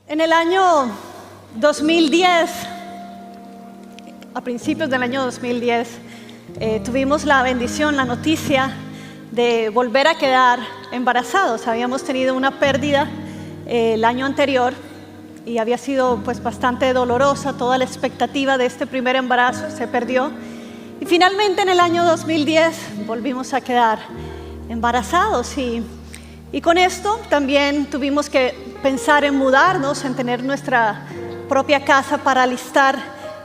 En el año 2010, a principios del año 2010, tuvimos la bendición, la noticia de volver a quedar embarazados. Habíamos tenido una pérdida el año anterior y había sido pues bastante dolorosa. Toda la expectativa de este primer embarazo se perdió. Y finalmente en el año 2010 volvimos a quedar embarazados y con esto también tuvimos que pensar en mudarnos, en tener nuestra propia casa para alistar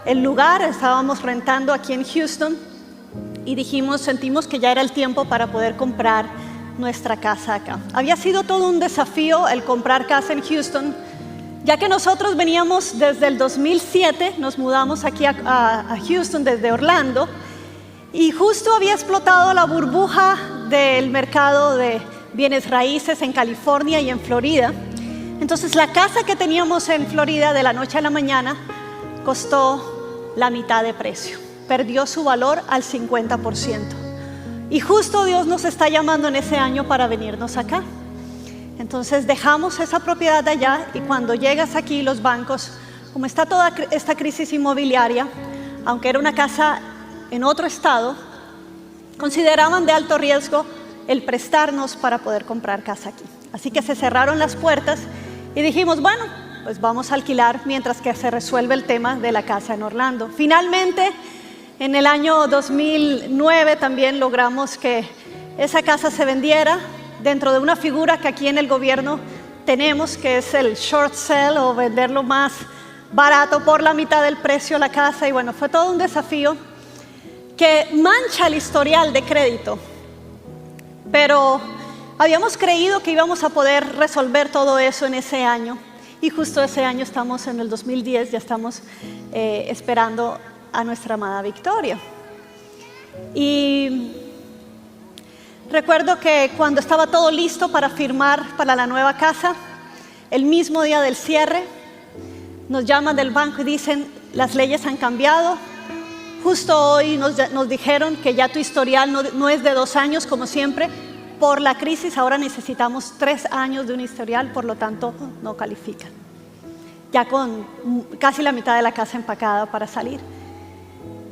el lugar. Estábamos rentando aquí en Houston y sentimos que ya era el tiempo para poder comprar nuestra casa acá. Había sido todo un desafío el comprar casa en Houston, ya que nosotros veníamos desde el 2007, nos mudamos aquí a Houston desde Orlando, y justo había explotado la burbuja del mercado de bienes raíces en California y en Florida. Entonces la casa que teníamos en Florida de la noche a la mañana costó la mitad de precio, perdió su valor al 50%. Y justo Dios nos está llamando en ese año para venirnos acá. Entonces dejamos esa propiedad de allá y cuando llegas aquí los bancos, como está toda esta crisis inmobiliaria, aunque era una casa en otro estado, consideraban de alto riesgo el prestarnos para poder comprar casa aquí. Así que se cerraron las puertas y dijimos, bueno, pues vamos a alquilar mientras que se resuelve el tema de la casa en Orlando. Finalmente, en el año 2009 también logramos que esa casa se vendiera dentro de una figura que aquí en el gobierno tenemos, que es el short sale, o venderlo más barato por la mitad del precio la casa. Y bueno, fue todo un desafío que mancha el historial de crédito, pero habíamos creído que íbamos a poder resolver todo eso en ese año, y justo ese año estamos en el 2010, ya estamos esperando a nuestra amada Victoria. Y recuerdo que cuando estaba todo listo para firmar para la nueva casa, el mismo día del cierre, nos llaman del banco y dicen, las leyes han cambiado. Justo hoy nos dijeron que ya tu historial no es de 2 años como siempre. Por la crisis ahora necesitamos 3 años de un historial, por lo tanto no califican. Ya con casi la mitad de la casa empacada para salir.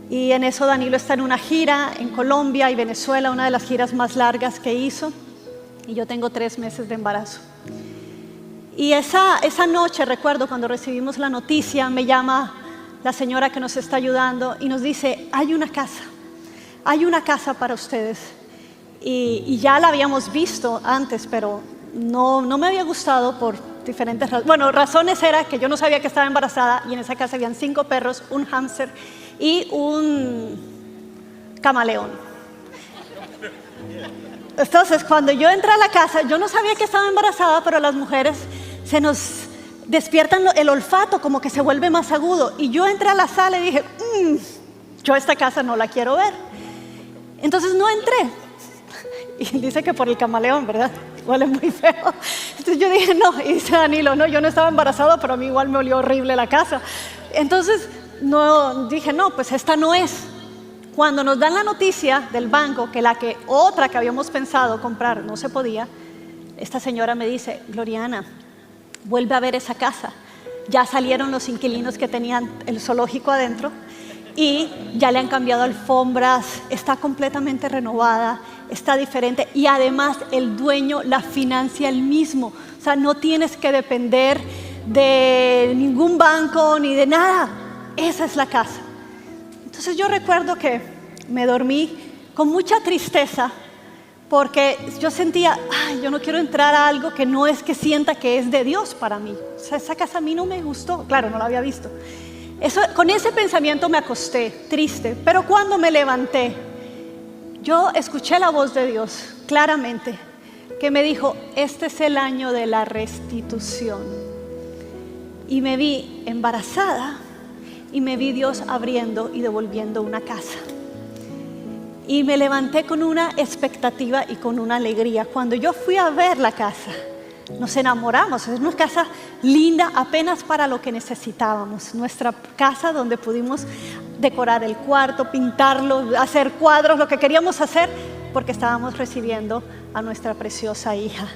Y en eso Danilo está en una gira en Colombia y Venezuela, una de las giras más largas que hizo. Y yo tengo 3 meses de embarazo. Y esa noche, recuerdo cuando recibimos la noticia, me llama la señora que nos está ayudando y nos dice, hay una casa para ustedes. Y ya la habíamos visto antes, pero no me había gustado por diferentes razones. Bueno, razones era que yo no sabía que estaba embarazada y en esa casa habían 5 perros, un hámster y un camaleón. Entonces, cuando yo entré a la casa, yo no sabía que estaba embarazada, pero las mujeres se nos despiertan el olfato, como que se vuelve más agudo. Y yo entré a la sala y dije, yo esta casa no la quiero ver. Entonces no entré. Y dice que por el camaleón, ¿verdad? Huele muy feo. Entonces yo dije, no. Y dice Danilo, no, yo no estaba embarazada, pero a mí igual me olió horrible la casa. Entonces dije, no, pues esta no es. Cuando nos dan la noticia del banco que otra que habíamos pensado comprar no se podía, esta señora me dice, Gloriana, vuelve a ver esa casa. Ya salieron los inquilinos que tenían el zoológico adentro y ya le han cambiado alfombras, está completamente renovada, está diferente y además el dueño la financia él mismo. O sea, no tienes que depender de ningún banco ni de nada. Esa es la casa. Entonces yo recuerdo que me dormí con mucha tristeza porque yo sentía, yo no quiero entrar a algo que no es que sienta que es de Dios para mí. O sea, esa casa a mí no me gustó. Claro, no la había visto. Con ese pensamiento me acosté, triste. Pero cuando me levanté, yo escuché la voz de Dios claramente, que me dijo, este es el año de la restitución. Y me vi embarazada y me vi Dios abriendo y devolviendo una casa. Y me levanté con una expectativa y con una alegría. Cuando yo fui a ver la casa, nos enamoramos. Es una casa linda, apenas para lo que necesitábamos. Nuestra casa donde pudimos decorar el cuarto, pintarlo, hacer cuadros, lo que queríamos hacer, porque estábamos recibiendo a nuestra preciosa hija.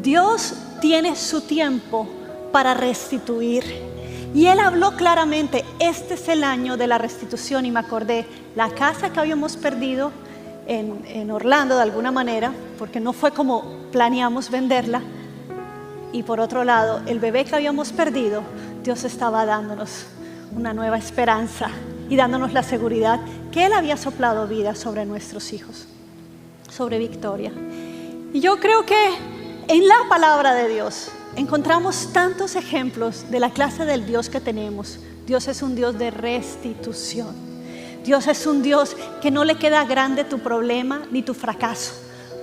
Dios tiene su tiempo para restituir. Y Él habló claramente, este es el año de la restitución. Y me acordé, la casa que habíamos perdido en Orlando de alguna manera, porque no fue como planeamos venderla. Y por otro lado, el bebé que habíamos perdido, Dios estaba dándonos una nueva esperanza y dándonos la seguridad que Él había soplado vida sobre nuestros hijos, sobre Victoria. Y yo creo que en la palabra de Dios encontramos tantos ejemplos de la clase del Dios que tenemos. Dios es un Dios de restitución. Dios es un Dios que no le queda grande tu problema ni tu fracaso.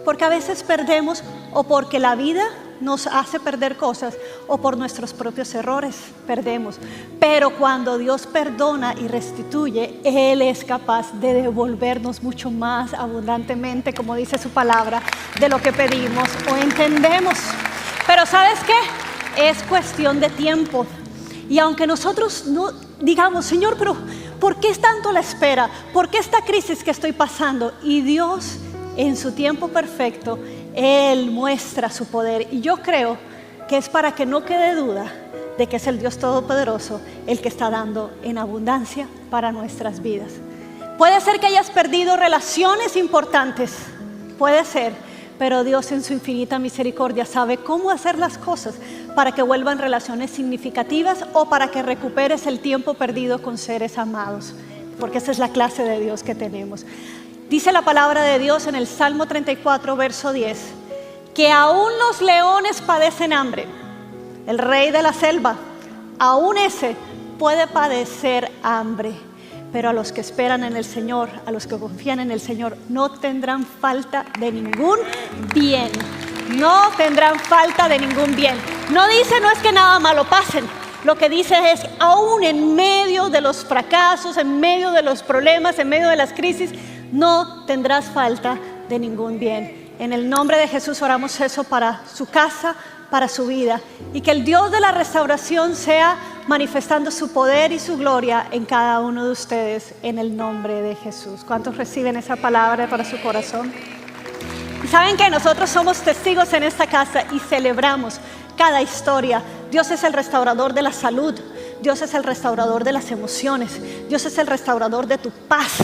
Porque a veces perdemos o porque la vida nos hace perder cosas o por nuestros propios errores perdemos. Pero cuando Dios perdona y restituye, Él es capaz de devolvernos mucho más abundantemente, como dice su palabra, de lo que pedimos o entendemos. Pero ¿sabes qué? Es cuestión de tiempo. Y aunque nosotros no digamos, Señor, pero ¿por qué es tanto la espera? ¿Por qué esta crisis que estoy pasando? Y Dios, en su tiempo perfecto, Él muestra su poder. Y yo creo que es para que no quede duda de que es el Dios Todopoderoso el que está dando en abundancia para nuestras vidas. Puede ser que hayas perdido relaciones importantes, puede ser, pero Dios en su infinita misericordia sabe cómo hacer las cosas para que vuelvan relaciones significativas o para que recuperes el tiempo perdido con seres amados, porque esa es la clase de Dios que tenemos. Dice la palabra de Dios en el Salmo 34, verso 10, que aún los leones padecen hambre. El rey de la selva, aún ese puede padecer hambre. Pero a los que esperan en el Señor, a los que confían en el Señor, no tendrán falta de ningún bien. No tendrán falta de ningún bien. No dice, no es que nada malo pasen. Lo que dice es, aún en medio de los fracasos, en medio de los problemas, en medio de las crisis, no tendrás falta de ningún bien. En el nombre de Jesús oramos eso para su casa, para su vida. Y que el Dios de la restauración sea manifestando su poder y su gloria en cada uno de ustedes, en el nombre de Jesús. ¿Cuántos reciben esa palabra para su corazón? Y saben que nosotros somos testigos en esta casa y celebramos cada historia. Dios es el restaurador de la salud. Dios es el restaurador de las emociones. Dios es el restaurador de tu paz.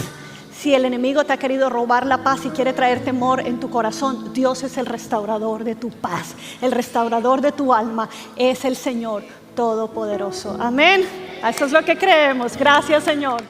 Si el enemigo te ha querido robar la paz y quiere traer temor en tu corazón, Dios es el restaurador de tu paz. El restaurador de tu alma es el Señor Todopoderoso. Amén. Eso es lo que creemos. Gracias, Señor.